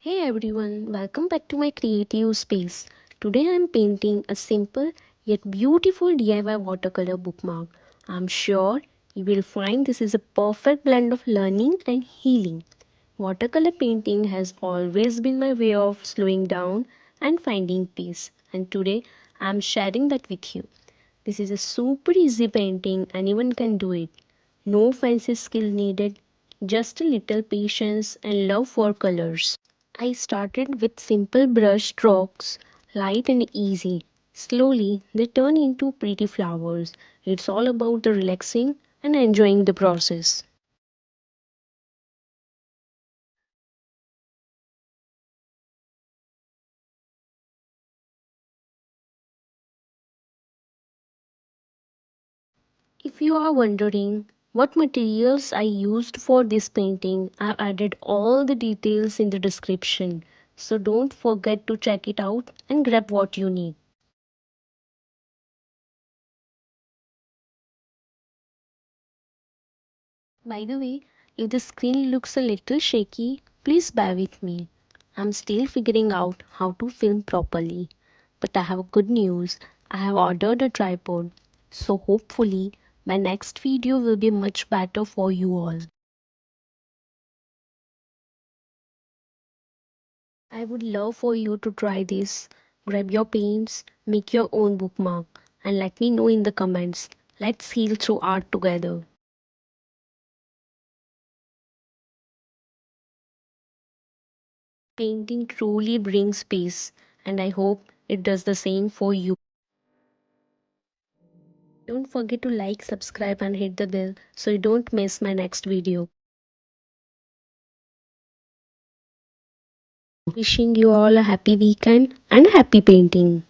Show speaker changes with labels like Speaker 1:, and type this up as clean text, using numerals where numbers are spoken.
Speaker 1: Hey everyone, welcome back to my creative space. Today I am painting a simple yet beautiful DIY watercolor bookmark. I'm sure you will find this is a perfect blend of learning and healing. Watercolor painting has always been my way of slowing down and finding peace, and today I'm sharing that with you. This is a super easy painting, anyone can do it. No fancy skill needed, just a little patience and love for colors. I started with simple brush strokes, light and easy. Slowly, they turn into pretty flowers. It's all about the relaxing and enjoying the process. If you are wondering what materials I used for this painting, I've added all the details in the description. So don't forget to check it out and grab what you need. By the way, if the screen looks a little shaky, please bear with me. I'm still figuring out how to film properly. But I have good news. I have ordered a tripod. So hopefully my next video will be much better for you all. I would love for you to try this. Grab your paints, make your own bookmark, and let me know in the comments. Let's heal through art together. Painting truly brings peace, and I hope it does the same for you. Don't forget to like, subscribe, and hit the bell so you don't miss my next video. Wishing you all a happy weekend and happy painting.